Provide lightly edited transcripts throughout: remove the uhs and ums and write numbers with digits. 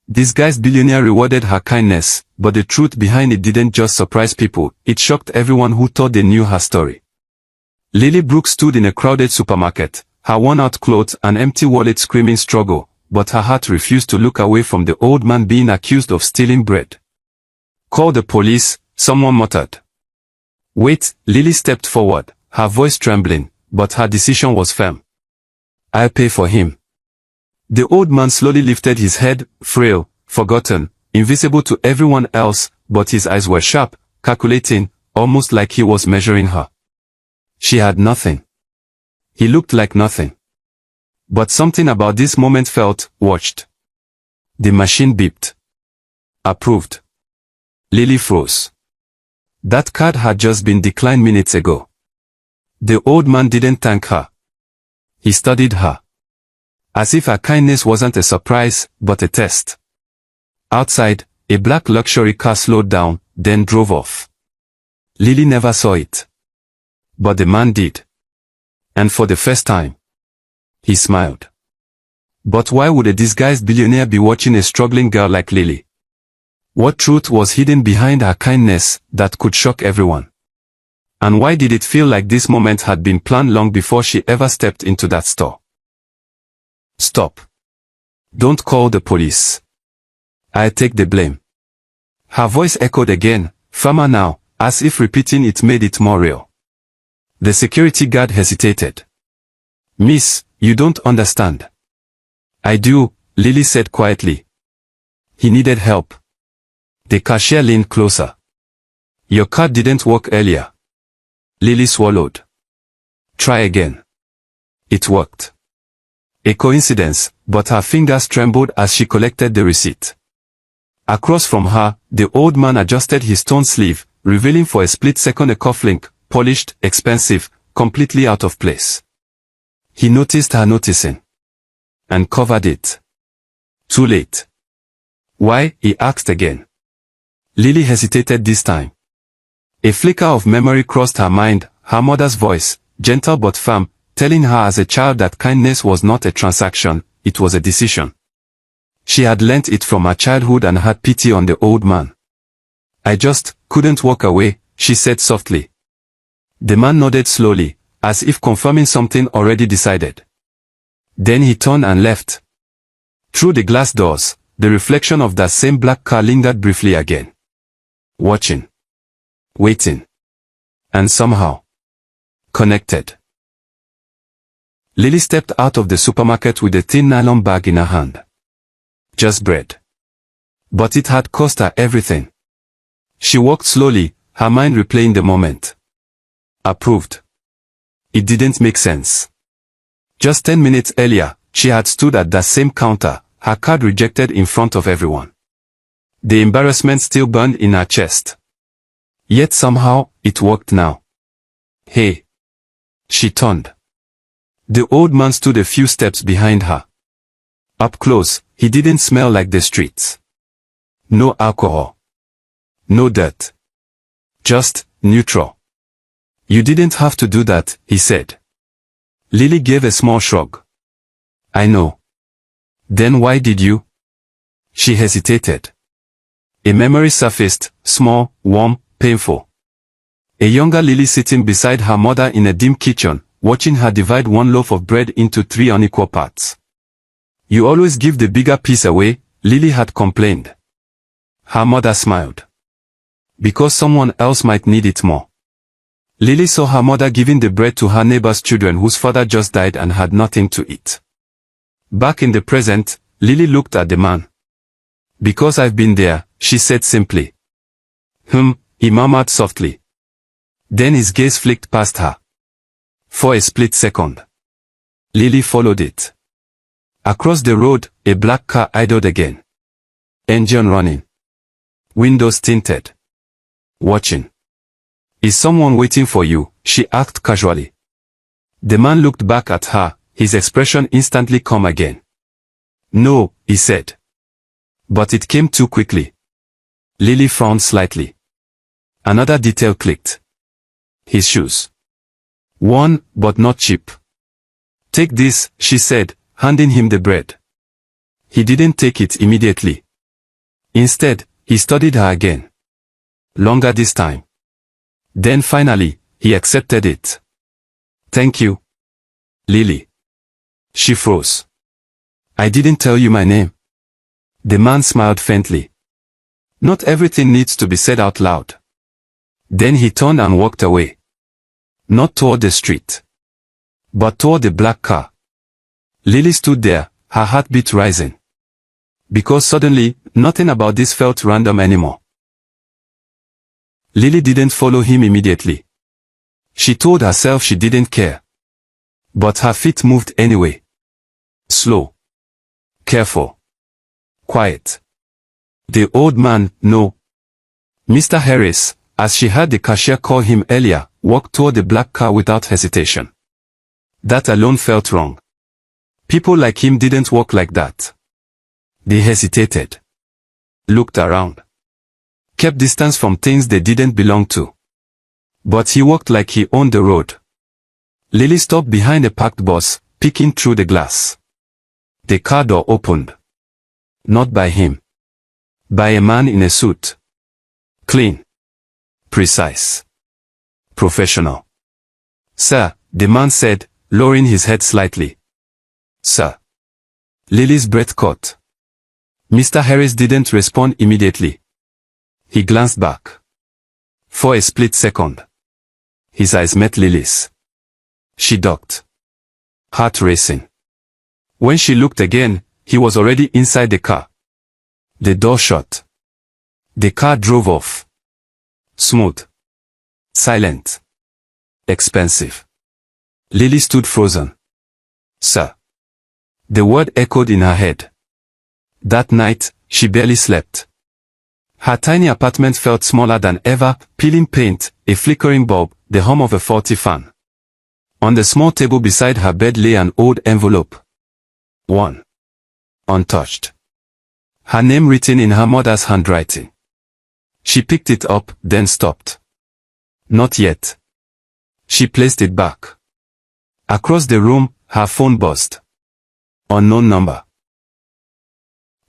This guy's billionaire rewarded her kindness, but the truth behind it didn't just surprise people, it shocked everyone who thought they knew her story. Lily Brooks stood in a crowded supermarket, her worn-out clothes and empty wallet screaming struggle, but her heart refused to look away from the old man being accused of stealing bread. "Call the police," someone muttered. "Wait," Lily stepped forward, her voice trembling, but her decision was firm. "I'll pay for him." The old man slowly lifted his head, frail, forgotten, invisible to everyone else, but his eyes were sharp, calculating, almost like he was measuring her. She had nothing. He looked like nothing. But something about this moment felt watched. The machine beeped. Approved. Lily froze. That card had just been declined minutes ago. The old man didn't thank her. He studied her. As if her kindness wasn't a surprise, but a test. Outside, a black luxury car slowed down, then drove off. Lily never saw it. But the man did. And for the first time, he smiled. But why would a disguised billionaire be watching a struggling girl like Lily? What truth was hidden behind her kindness that could shock everyone? And why did it feel like this moment had been planned long before she ever stepped into that store? "Stop. Don't call the police. I'll take the blame." Her voice echoed again, firmer now, as if repeating it made it more real. The security guard hesitated. "Miss, you don't understand." "I do," Lily said quietly. "He needed help." The cashier leaned closer. "Your card didn't work earlier." Lily swallowed. "Try again." It worked. A coincidence, but her fingers trembled as she collected the receipt. Across from her, the old man adjusted his torn sleeve, revealing for a split second a cufflink, polished, expensive, completely out of place. He noticed her noticing. And covered it. Too late. "Why?" he asked again. Lily hesitated this time. A flicker of memory crossed her mind, her mother's voice, gentle but firm, telling her as a child that kindness was not a transaction, it was a decision. She had learnt it from her childhood and had pity on the old man. "I just couldn't walk away," she said softly. The man nodded slowly, as if confirming something already decided. Then he turned and left. Through the glass doors, the reflection of that same black car lingered briefly again. Watching. Waiting. And somehow connected. Lily stepped out of the supermarket with a thin nylon bag in her hand. Just bread. But it had cost her everything. She walked slowly, her mind replaying the moment. Approved. It didn't make sense. Just 10 minutes earlier, she had stood at that same counter, her card rejected in front of everyone. The embarrassment still burned in her chest. Yet somehow, it worked now. "Hey." She turned. The old man stood a few steps behind her. Up close, he didn't smell like the streets. No alcohol. No dirt. Just neutral. "You didn't have to do that," he said. Lily gave a small shrug. "I know." "Then why did you?" She hesitated. A memory surfaced, small, warm, painful. A younger Lily sitting beside her mother in a dim kitchen, watching her divide one loaf of bread into 3 unequal parts. "You always give the bigger piece away," Lily had complained. Her mother smiled. "Because someone else might need it more." Lily saw her mother giving the bread to her neighbor's children whose father just died and had nothing to eat. Back in the present, Lily looked at the man. "Because I've been there," she said simply. He murmured softly. Then his gaze flicked past her. For a split second. Lily followed it. Across the road, a black car idled again. Engine running. Windows tinted. Watching. "Is someone waiting for you?" she asked casually. The man looked back at her, his expression instantly calm again. "No," he said. But it came too quickly. Lily frowned slightly. Another detail clicked. His shoes. Worn, but not cheap. "Take this," she said, handing him the bread. He didn't take it immediately. Instead, he studied her again. Longer this time. Then finally, he accepted it. Thank you, Lily. She froze. I didn't tell you my name. The man smiled faintly. Not everything needs to be said out loud. Then he turned and walked away. Not toward the street, but toward the black car. Lily stood there, her heartbeat rising. Because suddenly, nothing about this felt random anymore. Lily didn't follow him immediately. She told herself she didn't care. But her feet moved anyway. Slow. Careful. Quiet. The old man, no. Mr. Harris, as she heard the cashier call him earlier, walked toward the black car without hesitation. That alone felt wrong. People like him didn't walk like that. They hesitated. Looked around. Kept distance from things they didn't belong to. But he walked like he owned the road. Lily stopped behind a parked bus, peeking through the glass. The car door opened. Not by him. By a man in a suit. Clean. Precise. Professional. Sir, the man said, lowering his head slightly. Sir. Lily's breath caught. Mr. Harris didn't respond immediately. He glanced back. For a split second. His eyes met Lily's. She ducked. Heart racing. When she looked again, he was already inside the car. The door shut. The car drove off. Smooth. Silent. Expensive. Lily stood frozen. Sir. The word echoed in her head. That night, she barely slept. Her tiny apartment felt smaller than ever, peeling paint, a flickering bulb, the hum of a faulty fan. On the small table beside her bed lay an old envelope. One. Untouched. Her name written in her mother's handwriting. She picked it up, then stopped. Not yet. She placed it back. Across the room, her phone buzzed. Unknown number.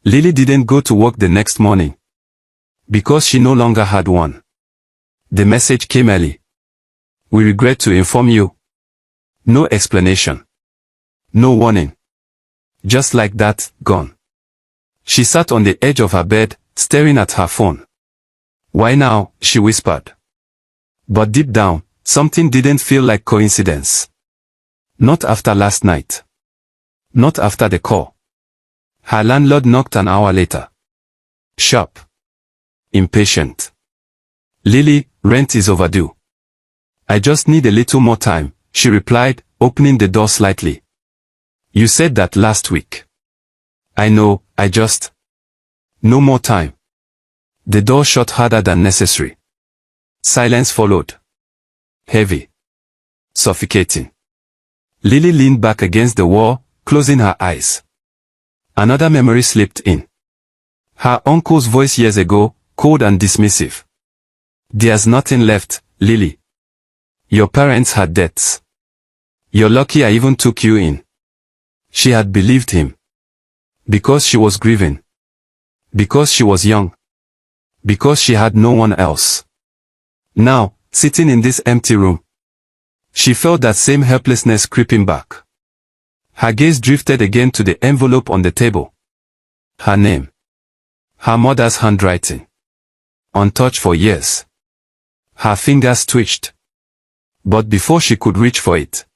Lily didn't go to work the next morning. Because she no longer had one. The message came early. We regret to inform you. No explanation. No warning. Just like that, gone. She sat on the edge of her bed, staring at her phone. Why now, she whispered. But deep down, something didn't feel like coincidence. Not after last night. Not after the call. Her landlord knocked an hour later. Sharp. Impatient. Lily, rent is overdue. I just need a little more time, she replied, opening the door slightly. You said that last week. I know, No more time. The door shut harder than necessary. Silence followed. Heavy. Suffocating. Lily leaned back against the wall, closing her eyes. Another memory slipped in. Her uncle's voice years ago, cold and dismissive. There's nothing left, Lily. Your parents had debts. You're lucky I even took you in. She had believed him. Because she was grieving. Because she was young. Because she had no one else. Now, sitting in this empty room, she felt that same helplessness creeping back. Her gaze drifted again to the envelope on the table. Her name. Her mother's handwriting. Untouched for years. Her fingers twitched. But before she could reach for it,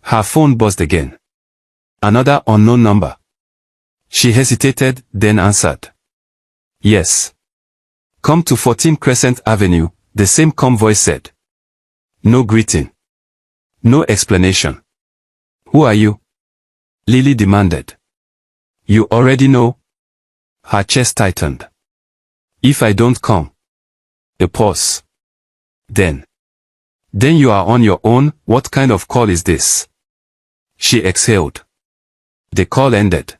her phone buzzed again. Another unknown number. She hesitated, then answered. Yes. Come to 14 Crescent Avenue, the same calm voice said. No greeting. No explanation. Who are you? Lily demanded. You already know? Her chest tightened. If I don't come. A pause. Then you are on your own, what kind of call is this? She exhaled. The call ended.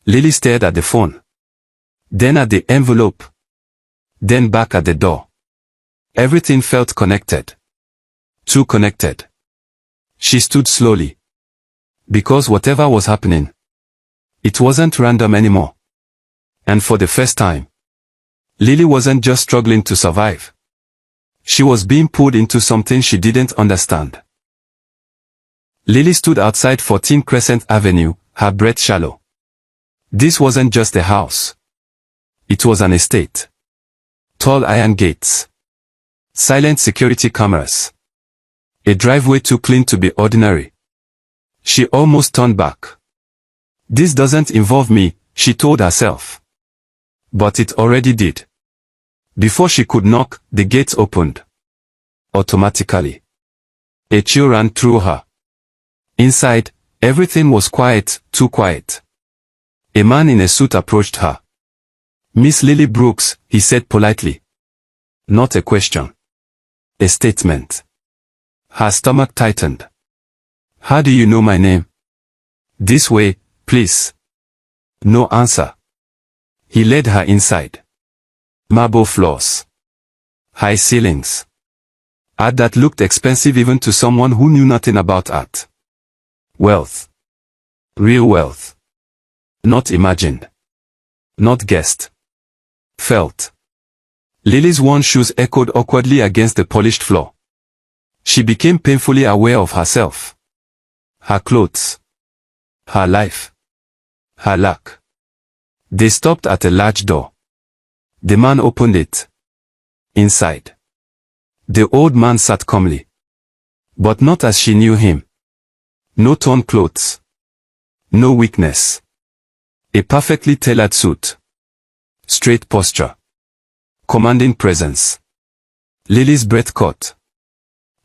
Lily stared at the phone. Then at the envelope. Then back at the door. Everything felt connected. Too connected. She stood slowly. Because whatever was happening, it wasn't random anymore. And for the first time, Lily wasn't just struggling to survive. She was being pulled into something she didn't understand. Lily stood outside 14 Crescent Avenue, her breath shallow. This wasn't just a house. It was an estate. Tall iron gates. Silent security cameras. A driveway too clean to be ordinary. She almost turned back. This doesn't involve me, she told herself. But it already did. Before she could knock, the gates opened. Automatically. A chill ran through her. Inside, everything was quiet, too quiet. A man in a suit approached her. "Miss Lily Brooks," he said politely. Not a question. A statement. Her stomach tightened. "How do you know my name?" "This way, please." No answer. He led her inside. Marble floors. High ceilings. Art that looked expensive even to someone who knew nothing about art. Wealth. Real wealth. Not imagined. Not guessed. Felt. Lily's worn shoes echoed awkwardly against the polished floor. She became painfully aware of herself. Her clothes. Her life. Her lack. They stopped at a large door. The man opened it. Inside. The old man sat calmly. But not as she knew him. No torn clothes. No weakness. A perfectly tailored suit. Straight posture. Commanding presence. Lily's breath caught.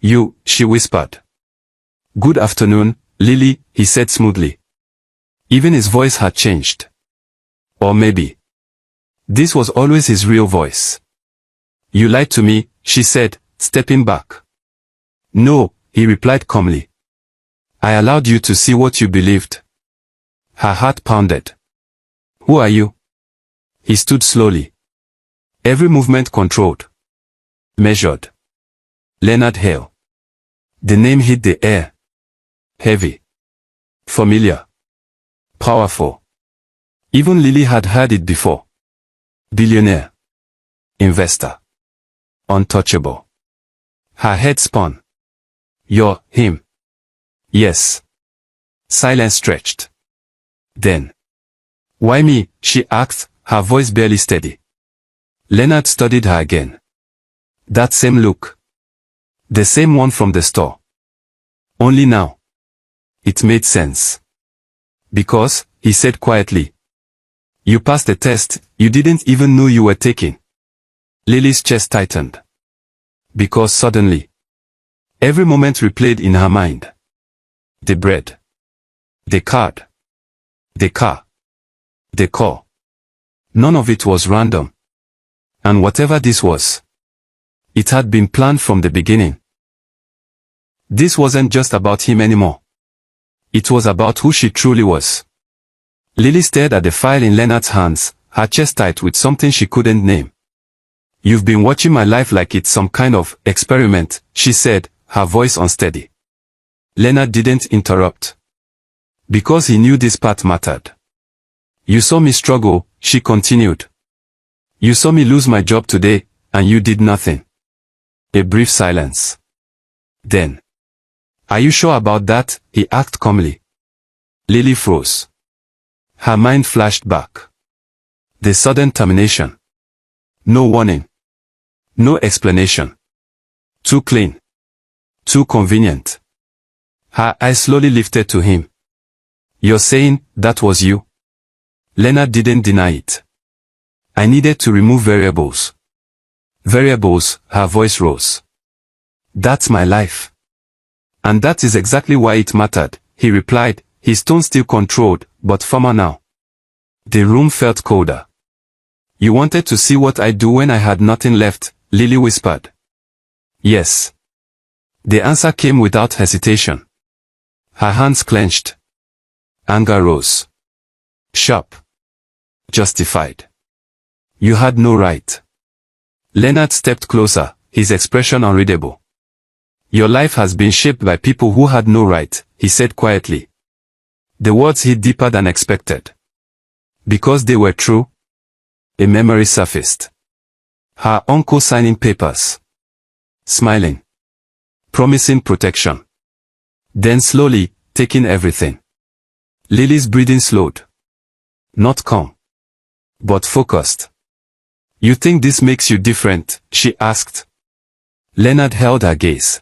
"You," she whispered. "Good afternoon, Lily," he said smoothly. Even his voice had changed. Or maybe this was always his real voice. "You lied to me," she said, stepping back. "No," he replied calmly. "I allowed you to see what you believed." Her heart pounded. "Who are you?" He stood slowly. Every movement controlled. Measured. Leonard Hale. The name hit the air. Heavy. Familiar. Powerful. Even Lily had heard it before. Billionaire. Investor. Untouchable. Her head spun. "You're him." "Yes." Silence stretched. Then. "Why me?" she asked, her voice barely steady. Leonard studied her again. That same look. The same one from the store. Only now. It made sense. "Because," he said quietly, "you passed the test you didn't even know you were taking." Lily's chest tightened. Because suddenly, every moment replayed in her mind. The bread. The card. The car. The call. None of it was random. And whatever this was, it had been planned from the beginning. This wasn't just about him anymore. It was about who she truly was. Lily stared at the file in Leonard's hands, her chest tight with something she couldn't name. "You've been watching my life like it's some kind of experiment," she said, her voice unsteady. Leonard didn't interrupt. Because he knew this part mattered. "You saw me struggle," she continued. "You saw me lose my job today, and you did nothing." A brief silence. Then. "Are you sure about that?" he asked calmly. Lily froze. Her mind flashed back. The sudden termination. No warning. No explanation. Too clean. Too convenient. Her eyes slowly lifted to him. "You're saying that was you?" Leonard didn't deny it. "I needed to remove variables." "Variables," her voice rose. "That's my life. And that is exactly why it mattered," he replied, his tone still controlled, but firmer now. The room felt colder. "You wanted to see what I'd do when I had nothing left," Lily whispered. "Yes." The answer came without hesitation. Her hands clenched. Anger rose. Sharp. Justified. "You had no right." Leonard stepped closer, his expression unreadable. "Your life has been shaped by people who had no right," he said quietly. The words hit deeper than expected. Because they were true. A memory surfaced. Her uncle signing papers. Smiling. Promising protection. Then slowly, taking everything. Lily's breathing slowed. Not calm, but focused. You think this makes you different? She asked. Leonard held her gaze.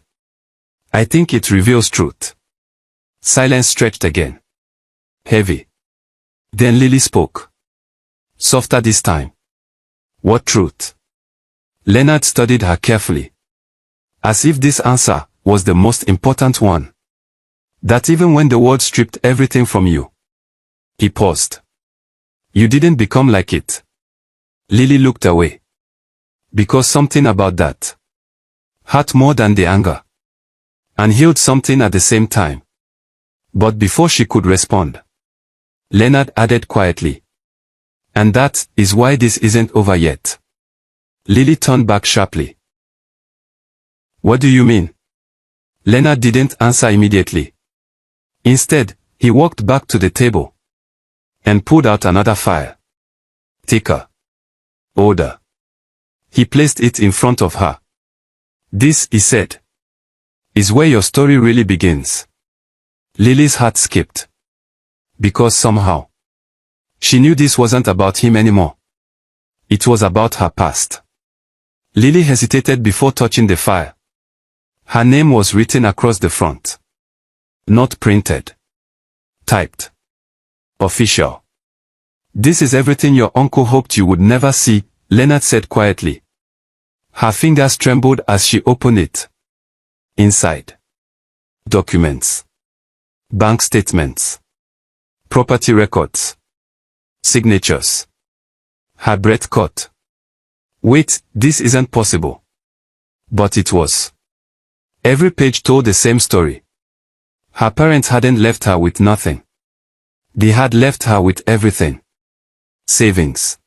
I think it reveals truth. Silence stretched again. Heavy. Then Lily spoke. Softer this time. What truth? Leonard studied her carefully. As if this answer was the most important one. That even when the world stripped everything from you. He paused. You didn't become like it. Lily looked away. Because something about that hurt more than the anger. And healed something at the same time. But before she could respond, Leonard added quietly. And that is why this isn't over yet. Lily turned back sharply. What do you mean? Leonard didn't answer immediately. Instead, he walked back to the table and pulled out another file. Thicker. Older. He placed it in front of her. This, he said, is where your story really begins. Lily's heart skipped. Because somehow, she knew this wasn't about him anymore. It was about her past. Lily hesitated before touching the file. Her name was written across the front. Not printed. Typed. Official. This is everything your uncle hoped you would never see, Leonard said quietly. Her fingers trembled as she opened it. Inside. Documents. Bank statements. Property records. Signatures. Her breath caught. Wait, this isn't possible. But it was. Every page told the same story. Her parents hadn't left her with nothing. They had left her with everything. Savings.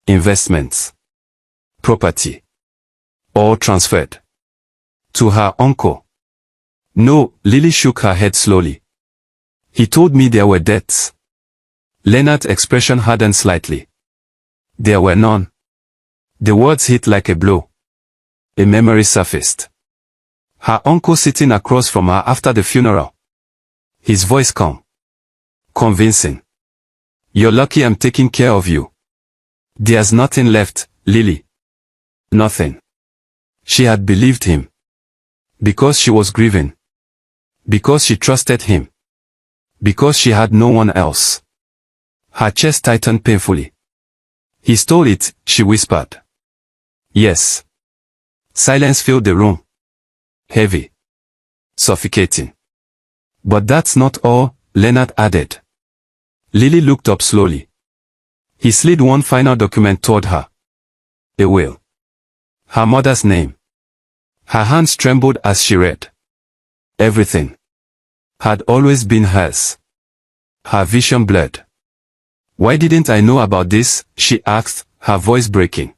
Investments. Property. All transferred. To her uncle. No, Lily shook her head slowly. He told me there were debts. Leonard's expression hardened slightly. There were none. The words hit like a blow. A memory surfaced. Her uncle sitting across from her after the funeral. His voice calm. Convincing. You're lucky I'm taking care of you. There's nothing left, Lily. Nothing. She had believed him. Because she was grieving. Because she trusted him. Because she had no one else. Her chest tightened painfully. He stole it, she whispered. Yes. Silence filled the room. Heavy. Suffocating. But that's not all, Leonard added. Lily looked up slowly. He slid one final document toward her. A will. Her mother's name. Her hands trembled as she read. Everything had always been hers. Her vision blurred. Why didn't I know about this? She asked, her voice breaking.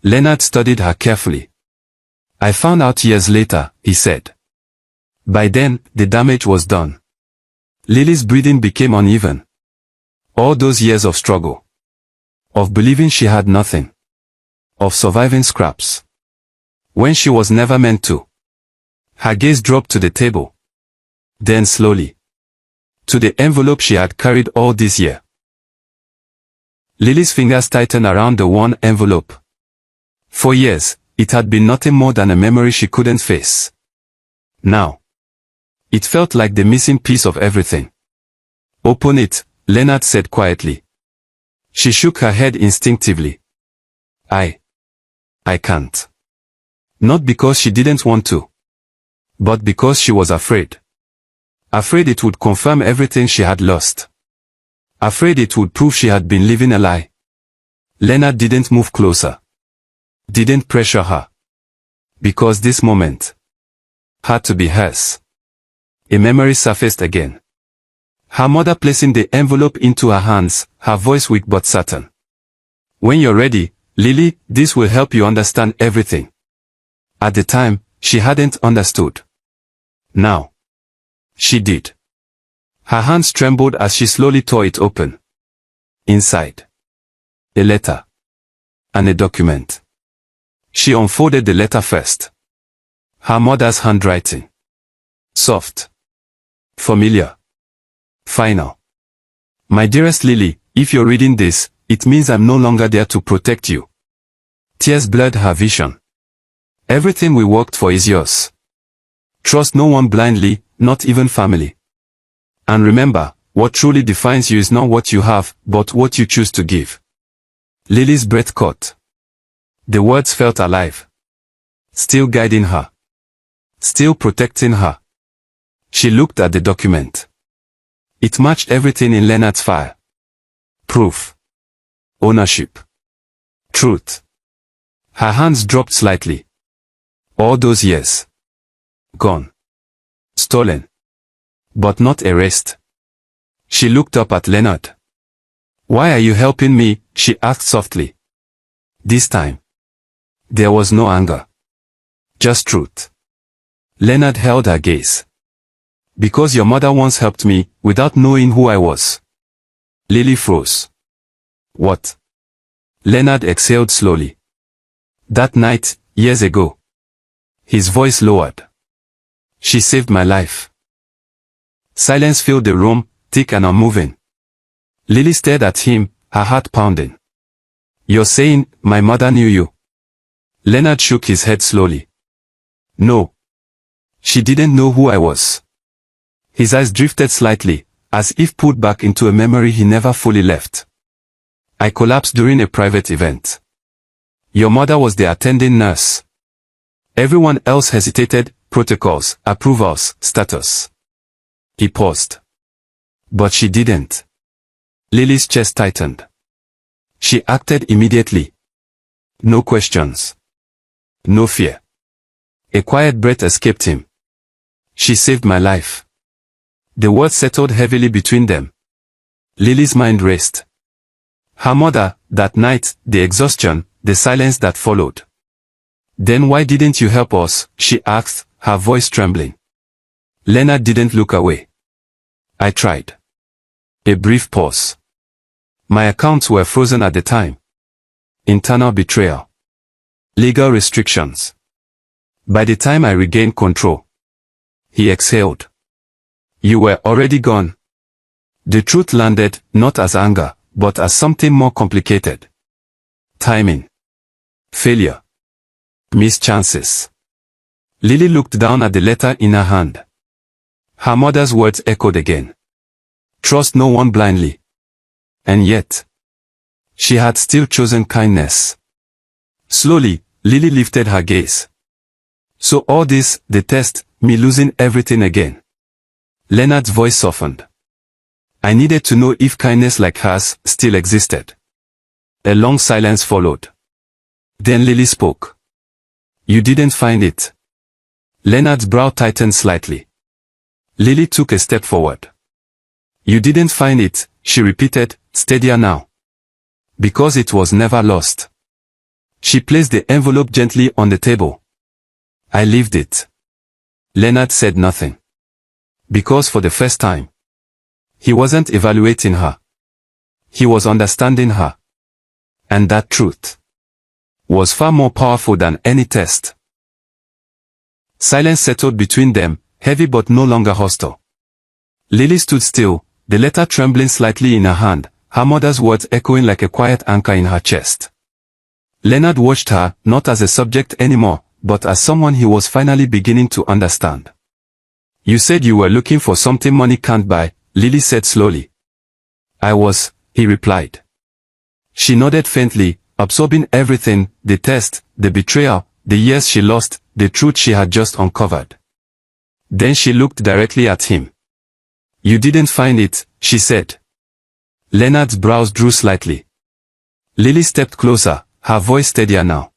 Leonard studied her carefully. I found out years later, he said. By then, the damage was done. Lily's breathing became uneven. All those years of struggle. Of believing she had nothing. Of surviving scraps. When she was never meant to. Her gaze dropped to the table. Then slowly. To the envelope she had carried all this year. Lily's fingers tightened around the one envelope. For years, it had been nothing more than a memory she couldn't face. Now. It felt like the missing piece of everything. Open it, Leonard said quietly. She shook her head instinctively. I can't. Not because she didn't want to. But because she was afraid. Afraid it would confirm everything she had lost. Afraid it would prove she had been living a lie. Leonard didn't move closer. Didn't pressure her. Because this moment had to be hers. A memory surfaced again. Her mother placing the envelope into her hands, her voice weak but certain. When you're ready, Lily, this will help you understand everything. At the time, she hadn't understood. Now. She did. Her hands trembled as she slowly tore it open. Inside. A letter. And a document. She unfolded the letter first. Her mother's handwriting. Soft. Familiar. Final. My dearest Lily, if you're reading this, it means I'm no longer there to protect you. Tears blurred her vision. Everything we worked for is yours. Trust no one blindly, not even family. And remember, what truly defines you is not what you have, but what you choose to give. Lily's breath caught. The words felt alive. Still guiding her. Still protecting her. She looked at the document. It matched everything in Leonard's file. Proof. Ownership. Truth. Her hands dropped slightly. All those years. Gone. Stolen. But not erased. She looked up at Leonard. Why are you helping me? She asked softly. This time. There was no anger. Just truth. Leonard held her gaze. Because your mother once helped me, without knowing who I was. Lily froze. What? Leonard exhaled slowly. That night, years ago. His voice lowered. She saved my life. Silence filled the room, thick and unmoving. Lily stared at him, her heart pounding. You're saying, my mother knew you? Leonard shook his head slowly. No. She didn't know who I was. His eyes drifted slightly, as if pulled back into a memory he never fully left. I collapsed during a private event. Your mother was the attending nurse. Everyone else hesitated, protocols, approvals, status. He paused. But she didn't. Lily's chest tightened. She acted immediately. No questions. No fear. A quiet breath escaped him. She saved my life. The words settled heavily between them. Lily's mind raced. Her mother, that night, the exhaustion, the silence that followed. Then why didn't you help us? She asked, her voice trembling. Leonard didn't look away. I tried. A brief pause. My accounts were frozen at the time. Internal betrayal. Legal restrictions. By the time I regained control. He exhaled. You were already gone. The truth landed, not as anger, but as something more complicated. Timing. Failure. Missed chances. Lily looked down at the letter in her hand. Her mother's words echoed again. Trust no one blindly. And yet, she had still chosen kindness. Slowly, Lily lifted her gaze. So all this, the test, me losing everything again. Leonard's voice softened. I needed to know if kindness like hers still existed. A long silence followed. Then Lily spoke. You didn't find it. Leonard's brow tightened slightly. Lily took a step forward. You didn't find it, she repeated, steadier now. Because it was never lost. She placed the envelope gently on the table. I lived it. Leonard said nothing. Because for the first time, he wasn't evaluating her. He was understanding her. And that truth was far more powerful than any test. Silence settled between them, heavy but no longer hostile. Lily stood still, the letter trembling slightly in her hand, her mother's words echoing like a quiet anchor in her chest. Leonard watched her, not as a subject anymore, but as someone he was finally beginning to understand. You said you were looking for something money can't buy, Lily said slowly. I was, he replied. She nodded faintly, absorbing everything, the test, the betrayal, the years she lost, the truth she had just uncovered. Then she looked directly at him. You didn't find it, she said. Leonard's brows drew slightly. Lily stepped closer, her voice steadier now.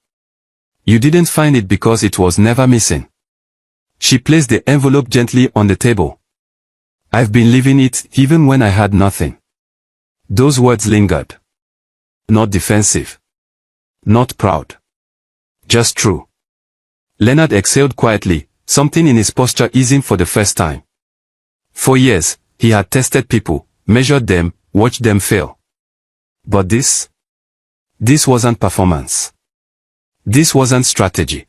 You didn't find it because it was never missing. She placed the envelope gently on the table. I've been leaving it even when I had nothing. Those words lingered. Not defensive. Not proud. Just true. Leonard exhaled quietly, something in his posture easing for the first time. For years, he had tested people, measured them, watched them fail. But this? This wasn't performance. This wasn't strategy.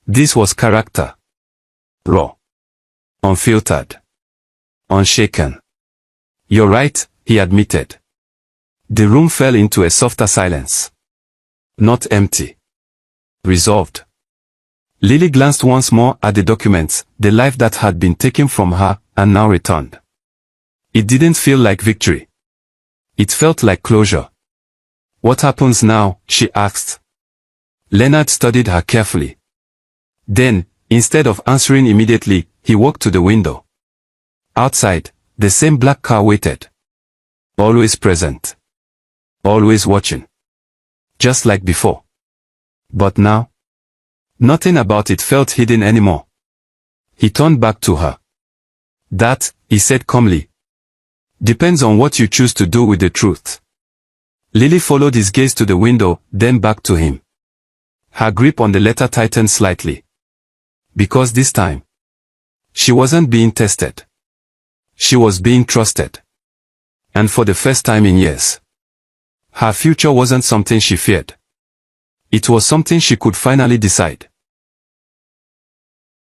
This was character. Raw. Unfiltered. Unshaken. You're right, he admitted. The room fell into a softer silence. Not empty. Resolved. Lily glanced once more at the documents, the life that had been taken from her, and now returned. It didn't feel like victory. It felt like closure. What happens now? She asked. Leonard studied her carefully. Then, instead of answering immediately, he walked to the window. Outside, the same black car waited. Always present. Always watching. Just like before. But now? Nothing about it felt hidden anymore. He turned back to her. That, he said calmly, depends on what you choose to do with the truth. Lily followed his gaze to the window, then back to him. Her grip on the letter tightened slightly. Because this time, she wasn't being tested. She was being trusted. And for the first time in years, her future wasn't something she feared. It was something she could finally decide.